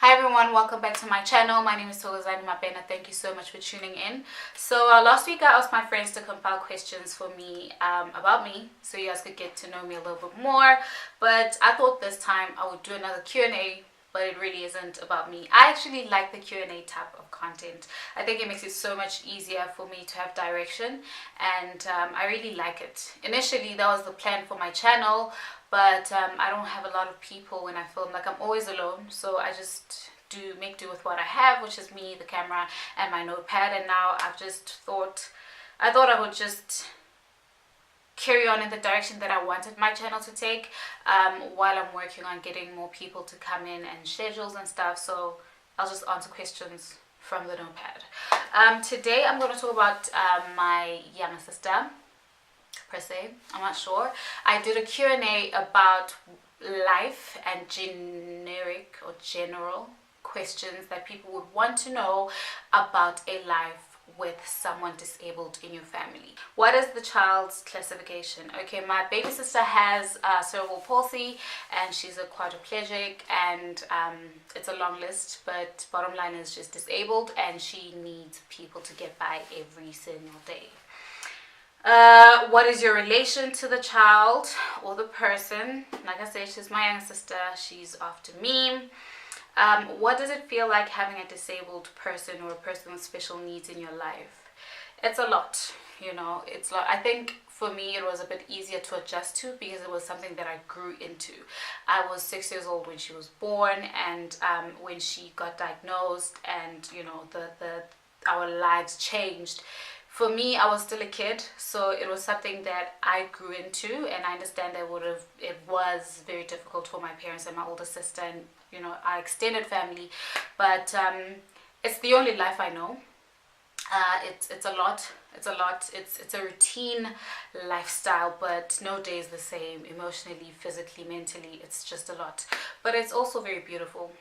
Hi everyone, welcome back to my channel. My name is Thokozani Mabena. Thank you so much for tuning in. So last week I asked my friends to compile questions for me about me, so you guys could get to know me a little bit more. But I thought this time I would do another Q&A, but it really isn't about me. I actually like the Q&A type of content. I think it makes it so much easier for me to have direction, and I really like it. Initially that was the plan for my channel, but I don't have a lot of people when I film. Like, I'm always alone, so I just make do with what I have, which is me, the camera, and my notepad. And now I've just thought I would just carry on in the direction that I wanted my channel to take, while I'm working on getting more people to come in and schedules and stuff. So I'll just answer questions from the notepad. Today I'm going to talk about my younger sister, per se. I'm not sure. I did a Q&A about life and generic or general questions that people would want to know about a life with someone disabled in your family. What is the child's classification? Okay, my baby sister has cerebral palsy and she's a quadriplegic, and it's a long list, but bottom line is just disabled, and she needs people to get by every single day. What is your relation to the child or the person? Like I said, she's my younger sister. She's after me. What does it feel like having a disabled person or a person with special needs in your life? It's a lot, you know. It's a lot. I think for me it was a bit easier to adjust to because it was something that I grew into. I was 6 years old when she was born, and when she got diagnosed, and you know, our lives changed. For me, I was still a kid, so it was something that I grew into, and I understand that it was very difficult for my parents and my older sister and, you know, our extended family. But it's the only life I know. It's a lot. It's a routine lifestyle, but no day is the same. Emotionally, physically, mentally, it's just a lot. But it's also very beautiful.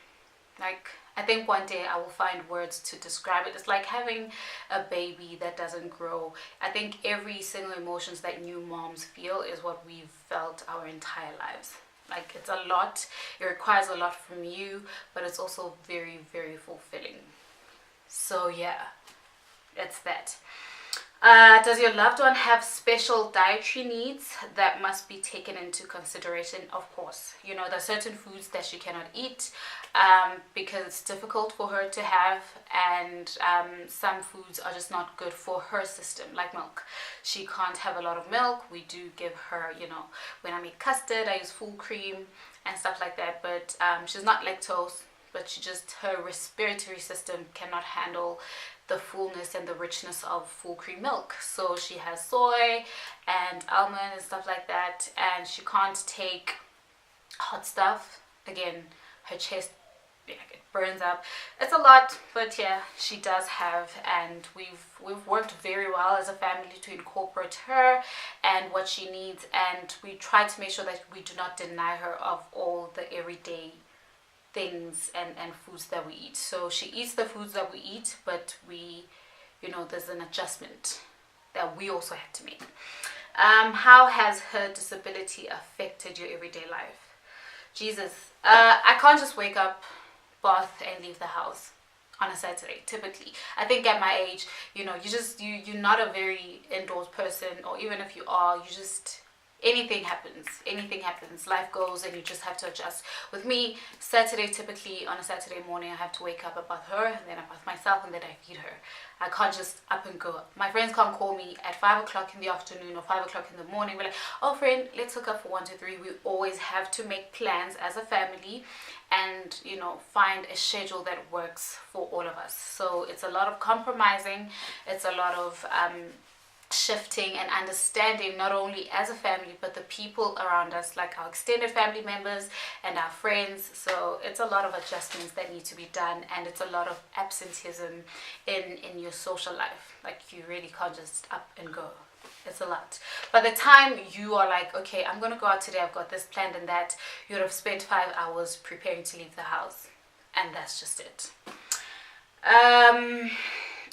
Like, I think one day I will find words to describe it. It's like having a baby that doesn't grow. I think every single emotions that new moms feel is what we've felt our entire lives. Like, it's a lot. It requires a lot from you, but it's also very, very fulfilling. So yeah, it's that. Does your loved one have special dietary needs that must be taken into consideration? Of course. You know, there's certain foods that she cannot eat because it's difficult for her to have, and some foods are just not good for her system, like milk. She can't have a lot of milk. We do give her, you know, when I make custard, I use full cream and stuff like that, but she's not lactose, but her respiratory system cannot handle the fullness and the richness of full cream milk. So she has soy and almond and stuff like that, and she can't take hot stuff. Again, her chest, it burns up. It's a lot, but yeah, she does have, and we've worked very well as a family to incorporate her and what she needs, and we try to make sure that we do not deny her of all the everyday things and foods that we eat. So she eats the foods that we eat, but you know, there's an adjustment that we also have to make. How has her disability affected your everyday life? Jesus, I can't just wake up, bath, and leave the house on a Saturday. Typically, I think at my age, you know, you're not a very indoors person, or even if you are, anything happens, life goes, and you just have to adjust. With me, typically on a Saturday morning, I have to wake up, I bath her, and then I bath myself, and then I feed her. I can't just up and go. My friends can't call me at 5 o'clock in the afternoon or 5 o'clock in the morning. We're like, oh friend, let's hook up for 1, 2, 3. We always have to make plans as a family and, you know, find a schedule that works for all of us. So it's a lot of compromising. It's a lot of shifting and understanding, not only as a family but the people around us, like our extended family members and our friends. So it's a lot of adjustments that need to be done, and it's a lot of absenteeism in your social life. Like, you really can't just up and go. It's a lot. By the time you are like, okay, I'm gonna go out today, I've got this planned and that, you would have spent 5 hours preparing to leave the house, and that's just it.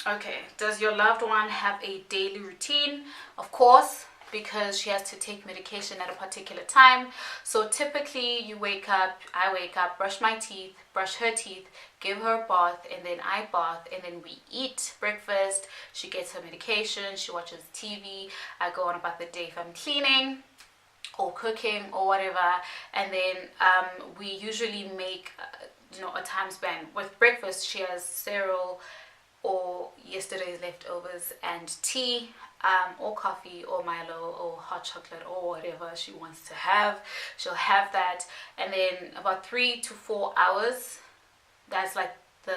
Okay, does your loved one have a daily routine? Of course, because she has to take medication at a particular time. So typically I wake up, brush my teeth, brush her teeth, give her a bath, and then I bath, and then we eat breakfast. She gets her medication, she watches TV, I go on about the day if I'm cleaning or cooking or whatever, and then we usually make a time span. With breakfast she has cereal or yesterday's leftovers and tea, or coffee or Milo or hot chocolate or whatever she wants to have. She'll have that, and then about 3 to 4 hours, that's like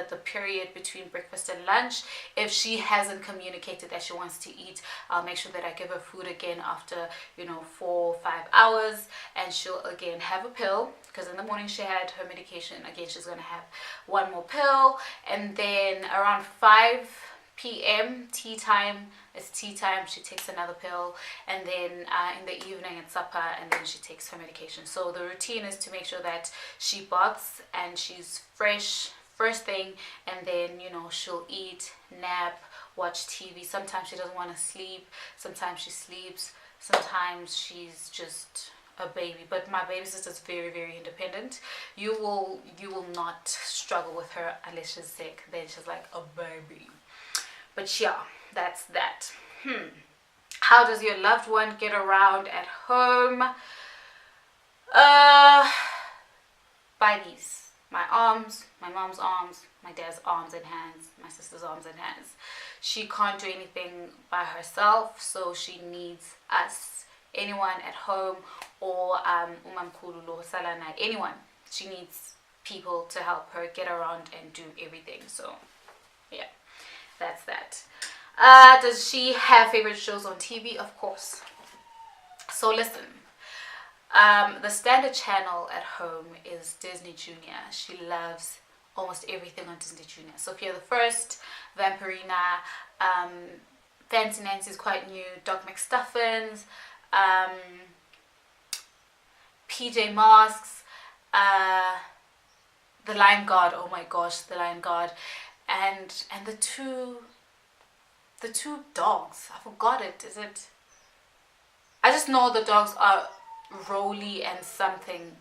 the period between breakfast and lunch. If she hasn't communicated that she wants to eat, I'll make sure that I give her food again after 4 or 5 hours, and she'll again have a pill, because in the morning she had her medication. Again, she's gonna have one more pill, and then around 5 p.m. tea time, she takes another pill, and then in the evening it's supper, and then she takes her medication. So the routine is to make sure that she baths and she's fresh first thing, and then she'll eat, nap, watch TV. Sometimes she doesn't want to sleep, sometimes she sleeps, sometimes she's just a baby. But my baby sister's very, very independent. You will not struggle with her unless she's sick. Then she's like a baby. But yeah, that's that. How does your loved one get around at home? By these: my arms, my mom's arms, my dad's arms and hands, my sister's arms and hands. She can't do anything by herself, so she needs us, anyone at home, or umamkhulu lo salana, anyone. She needs people to help her get around and do everything. So yeah, that's that. Does she have favorite shows on TV? Of course. So listen, the standard channel at home is Disney Junior. She loves almost everything on Disney Junior. Sophia the First, Vampirina, Fancy Nancy's quite new, Doc McStuffins, PJ Masks, The Lion Guard. Oh my gosh, The Lion Guard, and the two dogs. I forgot it. Is it? I just know the dogs are Rolly and something.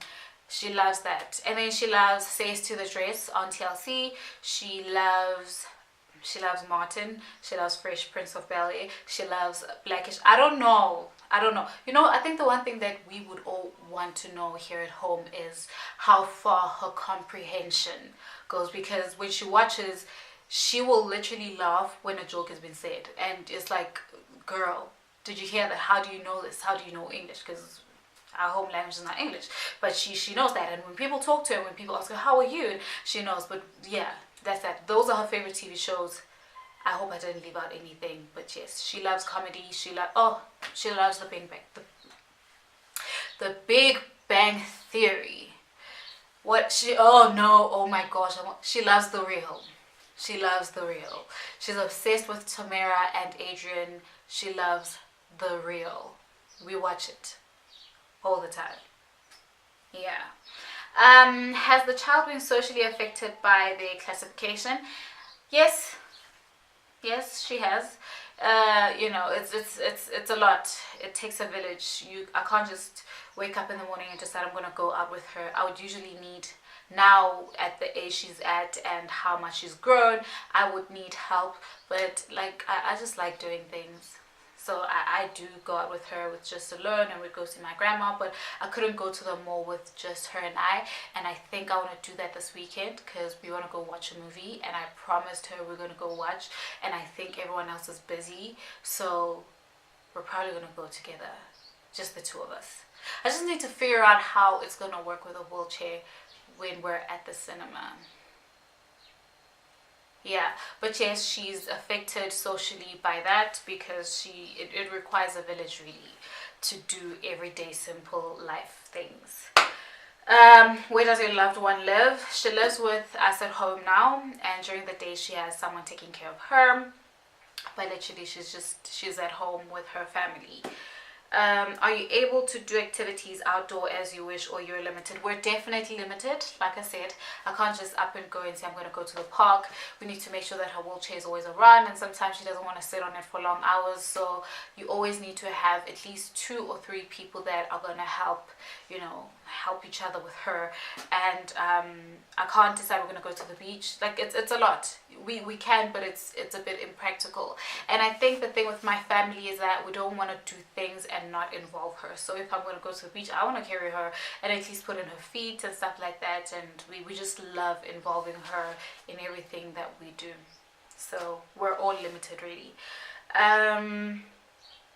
She loves that. And then she loves Says to the Dress on TLC. She loves Martin. She loves Fresh Prince of Bel-Air. She loves Blackish. I don't know. I think the one thing that we would all want to know here at home is how far her comprehension goes, because when she watches, she will literally laugh when a joke has been said, and it's like, girl, did you hear that? How do you know this? How do you know English? Because our home language is not English, but she knows that. And when people talk to her, when people ask her how are you, she knows. But yeah, that's that. Those are her favorite TV shows. I hope I didn't leave out anything, but yes, she loves comedy. She loves the Big Bang Theory. Oh my gosh, she loves The Real. She loves The Real. She's obsessed with Tamara and Adrian. She loves The Real. We watch it all the time. Yeah. Has the child been socially affected by the classification? Yes, she has. It's a lot. It takes a village. I can't just wake up in the morning and decide I'm gonna go out with her. I would usually need, now at the age she's at and how much she's grown, I would need help. But like I just like doing things. So I do go out with her with just alone, and we'd go see my grandma, but I couldn't go to the mall with just her and I think I want to do that this weekend, because we want to go watch a movie, and I promised her we're going to go watch, and I think everyone else is busy, so we're probably going to go together, just the two of us. I just need to figure out how it's going to work with a wheelchair when we're at the cinema. Yeah, but yes, she's affected socially by that, because it requires a village really to do everyday simple life things. Where does your loved one live? She lives with us at home now, and during the day she has someone taking care of her, but literally she's at home with her family. Are you able to do activities outdoor as you wish, or you're limited? We're definitely limited. Like I said, I can't just up and go and say I'm going to go to the park. We need to make sure that her wheelchair is always around, and sometimes she doesn't want to sit on it for long hours. So you always need to have at least 2 or 3 people that are going to help, you know, help each other with her. And I can't decide we're going to go to the beach. Like it's a lot. We can, but it's a bit impractical. And I think the thing with my family is that we don't want to do things and not involve her. So if I'm going to go to the beach, I want to carry her and at least put in her feet and stuff like that. And we just love involving her in everything that we do. So we're all limited, really.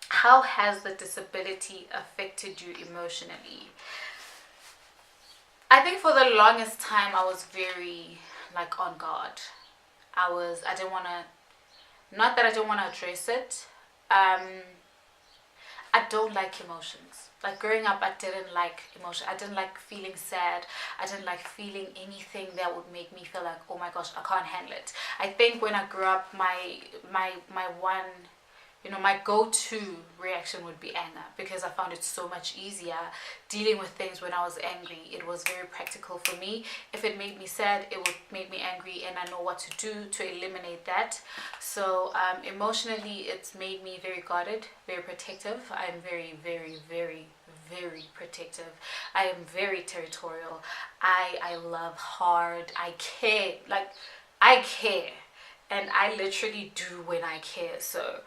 How has the disability affected you emotionally? I think for the longest time I was very like on guard. I didn't want to, not that I didn't want to address it. I don't like emotions. Like growing up, I didn't like emotion. I didn't like feeling sad. I didn't like feeling anything that would make me feel like, oh my gosh, I can't handle it. I think when I grew up, my one, you know, my go-to reaction would be anger, because I found it so much easier dealing with things when I was angry. It was very practical for me. If it made me sad, it would make me angry, and I know what to do to eliminate that. So emotionally, it's made me very guarded, very protective. I'm very, very, very, very protective. I am very territorial. I love hard. I care. Like, I care. And I literally do when I care. So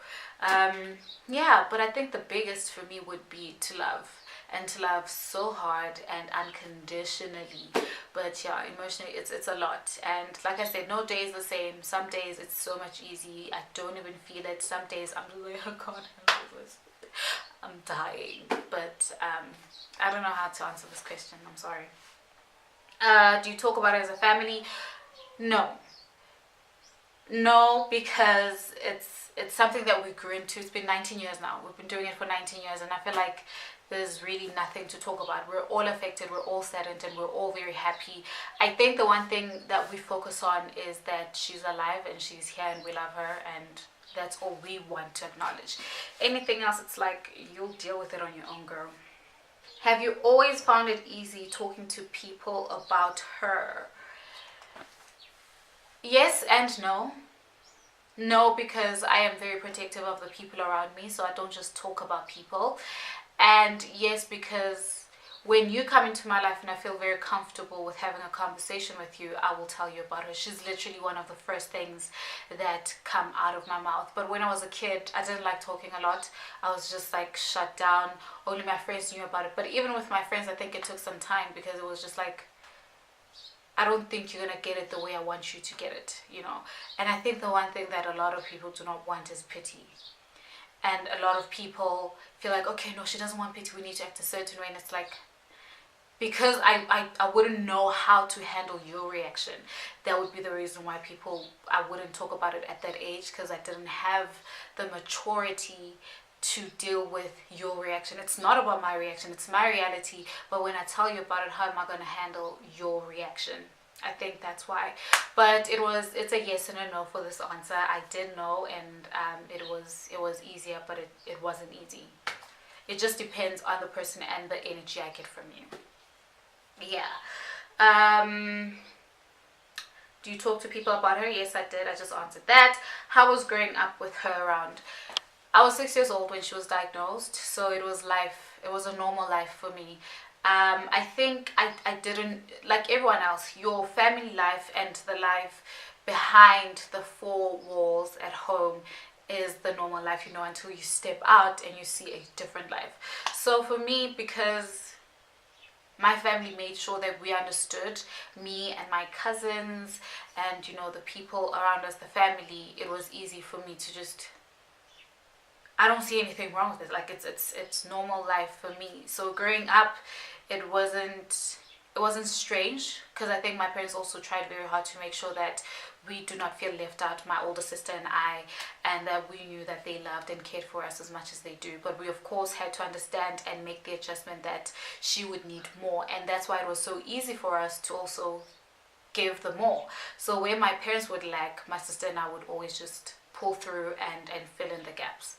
yeah, but I think the biggest for me would be to love, and to love so hard and unconditionally. But yeah, emotionally it's a lot. And like I said, no day is the same. Some days it's so much easy, I don't even feel it. Some days I'm just like, I can't handle this, I'm dying. But I don't know how to answer this question, I'm sorry. Do you talk about it as a family? No, because it's something that we grew into. It's been 19 years now. We've been doing it for 19 years, and I feel like there's really nothing to talk about. We're all affected, we're all saddened, and we're all very happy. I think the one thing that we focus on is that she's alive and she's here and we love her, and that's all we want to acknowledge. Anything else, it's like, you'll deal with it on your own, girl. Have you always found it easy talking to people about her? Yes and no. No, because I am very protective of the people around me, so I don't just talk about people. And yes, because when you come into my life and I feel very comfortable with having a conversation with you, I will tell you about her. She's literally one of the first things that come out of my mouth. But when I was a kid, I didn't like talking a lot. I was just like shut down. Only my friends knew about it. But even with my friends, I think it took some time, because it was just like, I don't think you're going to get it the way I want you to get it, you know. And I think the one thing that a lot of people do not want is pity. And a lot of people feel like, okay, no, she doesn't want pity, we need to act a certain way. And it's like, because I wouldn't know how to handle your reaction. That would be the reason why I wouldn't talk about it at that age, because I didn't have the maturity to deal with your reaction. It's not about my reaction, it's my reality. But when I tell you about it, how am I going to handle your reaction? I think that's why. But it's a yes and a no for this answer. I did know, and it was easier, but it wasn't easy. It just depends on the person and the energy I get from you. Yeah. Do you talk to people about her? Yes, I did. I just answered that. How was growing up with her around? I was 6 years old when she was diagnosed, so it was life. It was a normal life for me. I think I didn't, like everyone else, your family life and the life behind the 4 walls at home is the normal life, you know, until you step out and you see a different life. So for me, because my family made sure that we understood, me and my cousins and, you know, the people around us, the family, it was easy for me to just, I don't see anything wrong with it. Like it's normal life for me. So growing up, it wasn't strange, because I think my parents also tried very hard to make sure that we do not feel left out, my older sister and I, and that we knew that they loved and cared for us as much as they do. But we of course had to understand and make the adjustment that she would need more, and that's why it was so easy for us to also give them more. So where my parents would lack, my sister and I would always just pull through and fill in the gaps.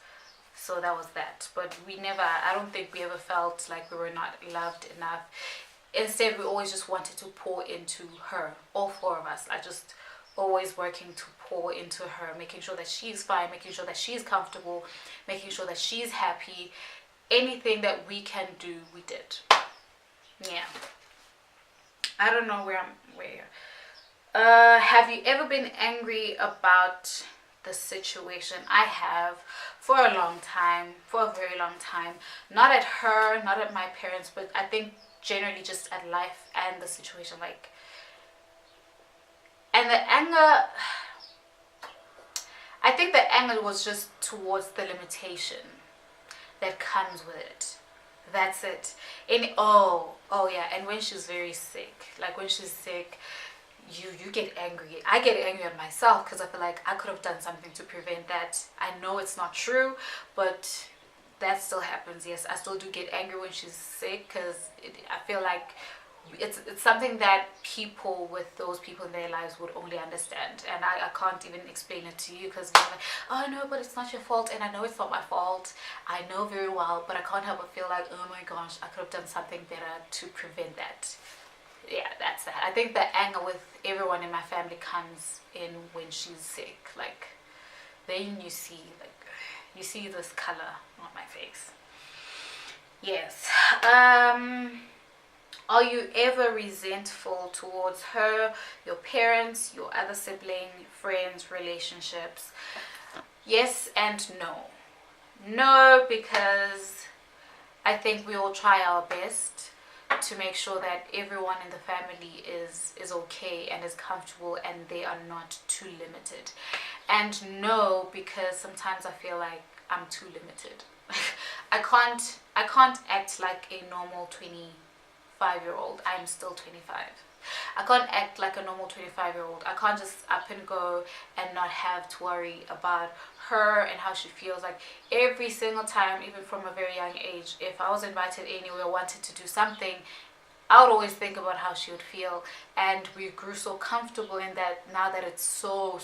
So that was that. But I don't think we ever felt like we were not loved enough. Instead, we always just wanted to pour into her, all four of us. I just always working to pour into her, making sure that she's fine, making sure that she's comfortable, making sure that she's happy. Anything that we can do, we did. Yeah. I don't know where. Have you ever been angry about the situation? I have, for a long time, for a very long time. Not at her, not at my parents, but I think generally just at life and the situation. Like, and the anger, I think the anger was just towards the limitation that comes with it. That's it. Oh yeah, and when she's very sick, like when she's sick, you get angry. I get angry at myself because I feel like I could have done something to prevent that. I know it's not true, but that still happens. Yes, I still do get angry when she's sick because I feel like it's something that people with those people in their lives would only understand, and I can't even explain it to you because you're like, oh no, but it's not your fault, and I know it's not my fault. I know very well, but I can't help but feel like, oh my gosh, I could have done something better to prevent that. Yeah, that's that. I think the anger with everyone in my family comes in when she's sick. Like, then you see this color on my face. Yes. Are you ever resentful towards her, your parents, your other sibling, friends, relationships? Yes and no. No, because I think we all try our best to make sure that everyone in the family is okay and is comfortable and they are not too limited. And no, because sometimes I feel like I'm too limited. I can't act like a normal 25-year-old. I'm still 25. I can't act like a normal 25-year-old. I can't just up and go and not have to worry about her and how she feels. Like every single time, even from a very young age, if I was invited anywhere, wanted to do something, I would always think about how she would feel. And we grew so comfortable in that now that it's so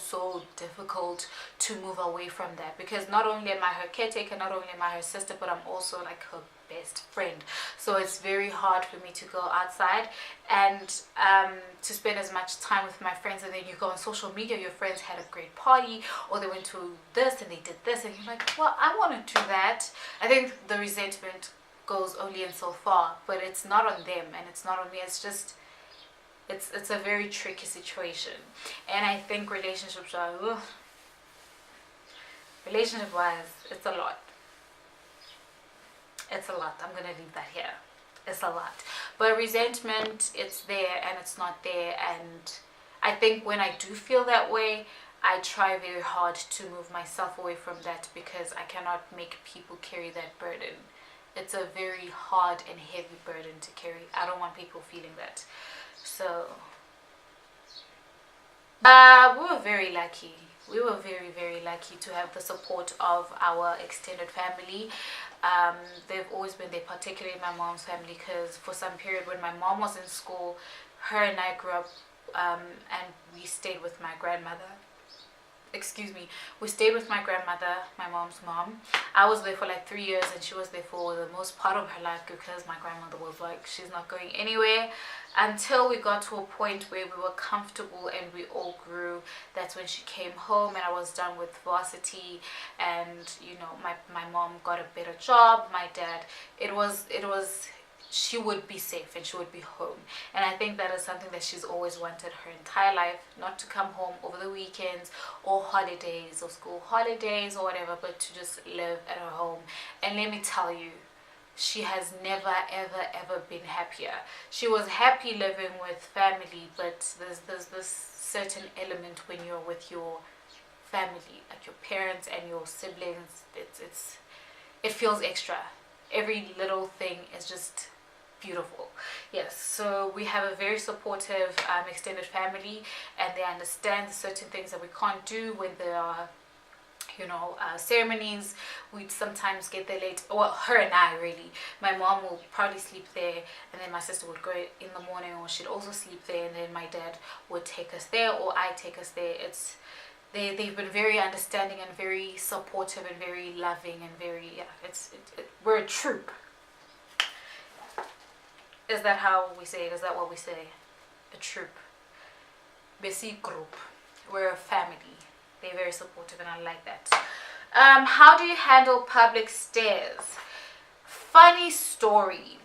difficult to move away from that, because not only am I her caretaker, not only am I her sister, but I'm also like her best friend. So it's very hard for me to go outside and to spend as much time with my friends, and then you go on social media, your friends had a great party, or they went to this and they did this, and you're like, well, I want to do that. I think the resentment goes only in so far, but it's not on them and it's not on me. It's just it's a very tricky situation. And I think relationships are relationship wise, it's a lot. It's a lot. I'm gonna leave that here. It's a lot. But resentment, it's there and it's not there. And I think when I do feel that way, I try very hard to move myself away from that, because I cannot make people carry that burden. It's a very hard and heavy burden to carry. I don't want people feeling that. So we were very lucky. We were very lucky to have the support of our extended family. They've always been there, particularly my mom's family, because for some period when my mom was in school, her and I grew up and we stayed with my grandmother. We stayed with my grandmother, my mom's mom. I was there for like 3 years and she was there for the most part of her life, because my grandmother was like, she's not going anywhere, until we got to a point where we were comfortable and we all grew. That's when she came home and I was done with varsity, and you know, my mom got a better job. My dad, it was she would be safe and she would be home. And I think that is something that she's always wanted her entire life, not to come home over the weekends or holidays or school holidays or whatever, but to just live at her home. And let me tell you, she has never ever been happier. She was happy living with family, but there's this certain element when you're with your family, like your parents and your siblings, it feels extra. Every little thing is just beautiful. Yes, so we have a very supportive extended family, and they understand certain things that we can't do when there are, you know, ceremonies. We'd sometimes get there late. Well, her and I, really. My mom will probably sleep there, and then my sister would go in the morning, or she'd also sleep there, and then my dad would take us there, or I take us there. they've been very understanding and very supportive and very loving and very, yeah, we're a troop. Is that how we say it? Is that what we say? A troop. Basic group. We're a family. They're very supportive and I like that. How do you handle public stares? Funny story.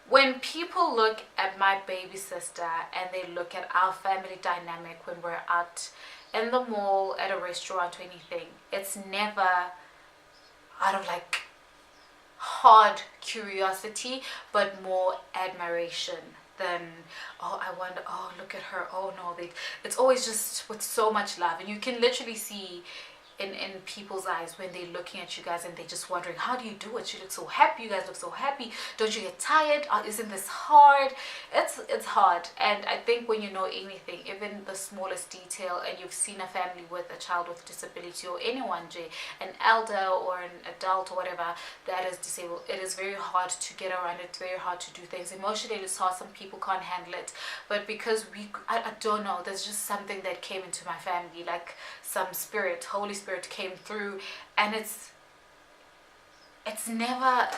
When people look at my baby sister and they look at our family dynamic when we're out in the mall, at a restaurant or anything, it's never out of like hard curiosity, but more admiration than, oh, I wonder, oh, look at her, oh no, it's always just with so much love. And you can literally see in people's eyes when they're looking at you guys and they're just wondering, how do you do it? You look so happy, you guys look so happy, don't you get tired? Isn't this hard? It's hard. And I think when you know anything, even the smallest detail, and you've seen a family with a child with disability or anyone, an elder or an adult or whatever that is disabled, it is very hard to get around. It's very hard to do things. Emotionally it's hard. Some people can't handle it, but because I don't know, there's just something that came into my family, like some spirit, Holy Spirit came through, and it's never,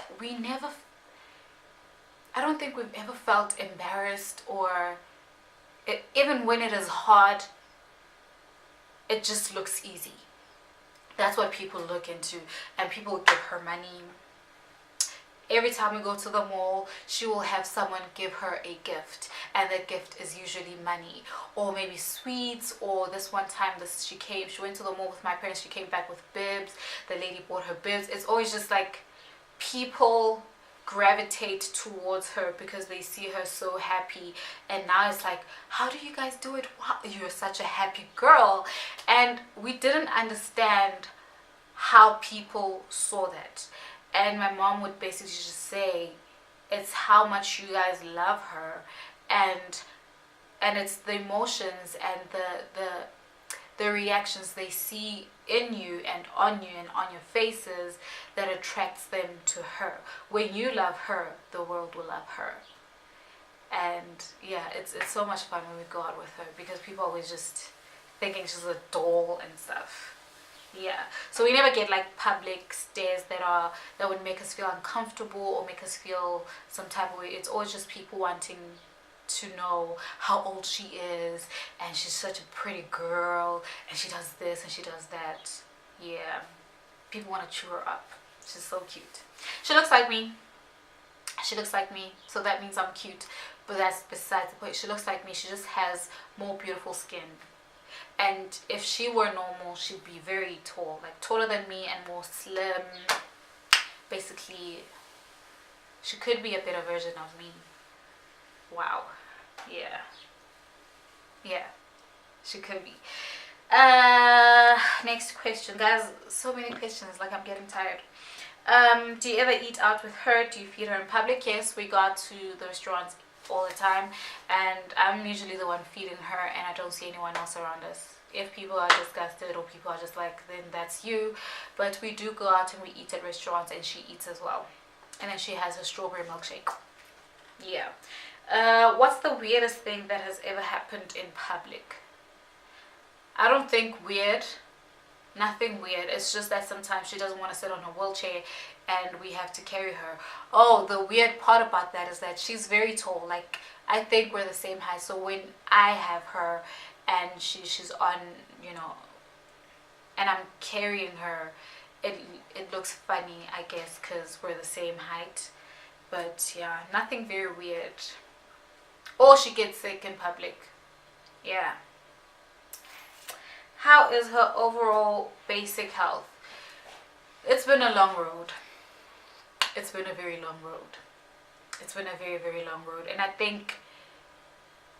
I don't think we've ever felt embarrassed, or even when it is hard, it just looks easy. That's what people look into, and people give her money. Every time we go to the mall, she will have someone give her a gift, and that gift is usually money or maybe sweets. Or this one time, she went to the mall with my parents, she came back with bibs, the lady bought her bibs. It's always just like people gravitate towards her because they see her so happy. And now it's like, how do you guys do it? Wow, you're such a happy girl. And we didn't understand how people saw that. And my mom would basically just say, it's how much you guys love her, and it's the emotions and the reactions they see in you and on your faces that attracts them to her. When you love her, the world will love her. And yeah, it's so much fun when we go out with her, because people always just thinking she's a doll and stuff. Yeah, so we never get like public stares that would make us feel uncomfortable or make us feel some type of way. It's always just people wanting to know how old she is, and she's such a pretty girl, and she does this and she does that. Yeah, people want to chew her up. She's so cute. She looks like me. So that means I'm cute, but that's besides the point. She looks like me. She just has more beautiful skin. And if she were normal, she'd be very tall, like taller than me and more slim. Basically, she could be a better version of me. Wow. Yeah, she could be. Next question, guys. So many questions, like I'm getting tired. Do you ever eat out with her? Do you feed her in public? Yes, we go to the restaurants all the time, and I'm usually the one feeding her, and I don't see anyone else around us. If people are disgusted or people are just like, then that's you. But we do go out and we eat at restaurants, and she eats as well, and then she has a strawberry milkshake. Yeah. What's the weirdest thing that has ever happened in public? I don't think weird. Nothing weird. It's just that sometimes she doesn't want to sit on her wheelchair and we have to carry her. Oh, the weird part about that is that she's very tall. Like, I think we're the same height. So when I have her and she's on, and I'm carrying her, it looks funny, I guess, because we're the same height. But yeah, nothing very weird. Or she gets sick in public. Yeah. How is her overall basic health? It's been a long road. It's been a very long road. It's been a very, very long road. And I think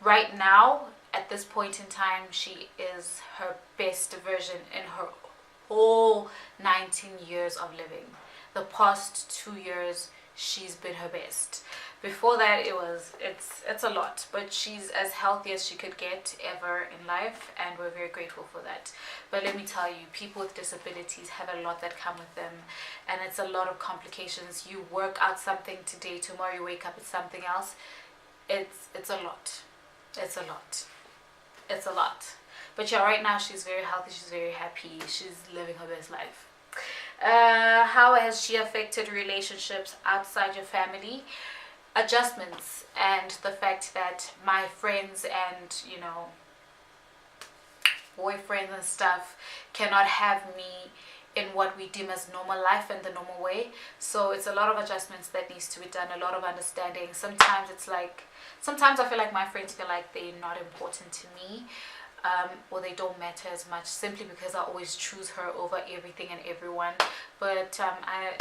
right now, at this point in time, she is her best version in her whole 19 years of living. The past 2 years, she's been her best. Before that, it's a lot, but she's as healthy as she could get ever in life, and we're very grateful for that. But let me tell you, people with disabilities have a lot that come with them, and it's a lot of complications. You work out something today, tomorrow you wake up, it's something else. It's a lot. It's a lot. it's a lot. But yeah, right now she's very healthy, she's very happy, she's living her best life. How has she affected relationships outside your family? Adjustments, and the fact that my friends and, you know, boyfriends and stuff cannot have me in what we deem as normal life and the normal way. So it's a lot of adjustments that needs to be done, a lot of understanding. Sometimes it's like, sometimes I feel like my friends feel like they're not important to me, or they don't matter as much, simply because I always choose her over everything and everyone. But I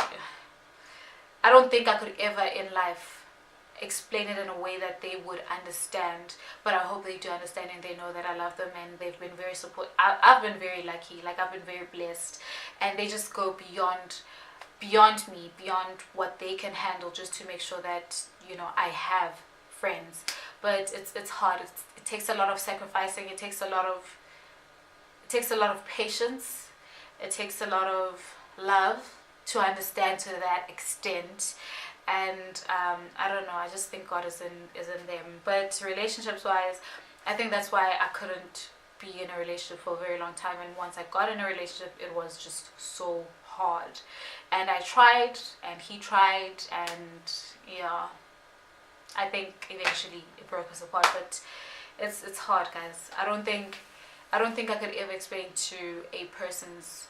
don't think I could ever in life explain it in a way that they would understand, but I hope they do understand, and they know that I love them, and they've been very supportive. I've been very lucky, like I've been very blessed, and they just go beyond me, beyond what they can handle, just to make sure that, you know, I have friends. But it's hard. It takes a lot of sacrificing. It takes a lot of patience. It takes a lot of love to understand to that extent. And I don't know, I just think God is in them. But relationships wise, I think that's why I couldn't be in a relationship for a very long time, and once I got in a relationship, it was just so hard. And I tried, and he tried, and yeah, I think eventually it broke us apart. But it's hard, guys. I don't think I could ever explain to a person's,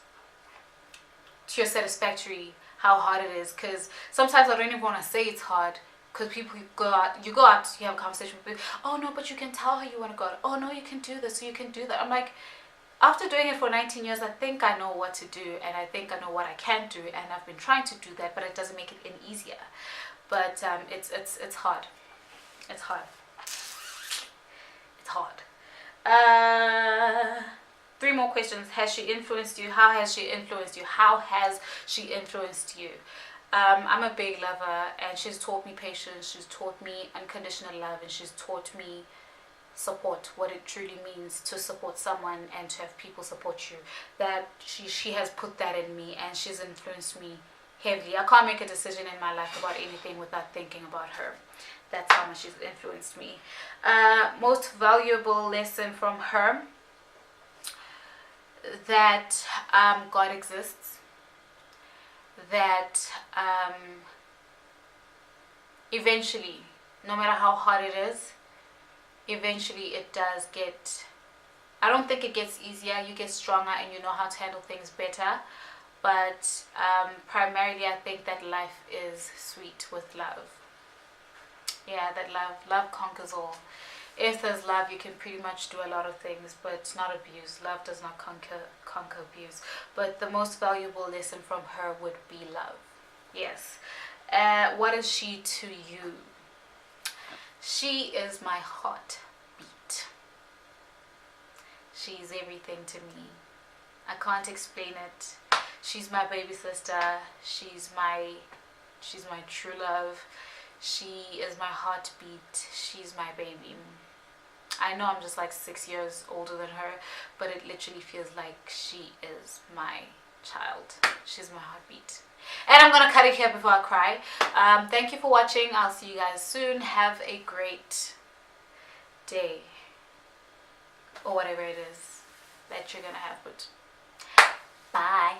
to your satisfactory, how hard it is, because sometimes I don't even want to say it's hard, because people go out, you have a conversation with people, oh no, but you can tell how you want to go out, oh no, you can do this, you can do that. I'm like, after doing it for 19 years, I think I know what to do, and I think I know what I can do, and I've been trying to do that, but it doesn't make it any easier. But it's hard. It's hard. It's hard. 3 more questions. Has she influenced you? How has she influenced you? How has she influenced you? I'm a big lover, and she's taught me patience, she's taught me unconditional love, and she's taught me support, what it truly means to support someone and to have people support you. That she has put that in me, and she's influenced me heavily. I can't make a decision in my life about anything without thinking about her. That's how much she's influenced me. Most valuable lesson from her: that God exists, that eventually, no matter how hard it is, eventually it does get, I don't think it gets easier, you get stronger and you know how to handle things better. But primarily I think that life is sweet with love. Yeah, that love conquers all. If there's love, you can pretty much do a lot of things, but it's not abuse. Love does not conquer abuse. But the most valuable lesson from her would be love. Yes. What is she to you? She is my heartbeat. She's everything to me. I can't explain it. She's my baby sister. She's my true love. She is my heartbeat. She's my baby. I know I'm just like 6 years older than her, but it literally feels like she is my child. She's my heartbeat. And I'm gonna cut it here before I cry. Thank you for watching. I'll see you guys soon. Have a great day, or whatever it is that you're gonna have. But bye.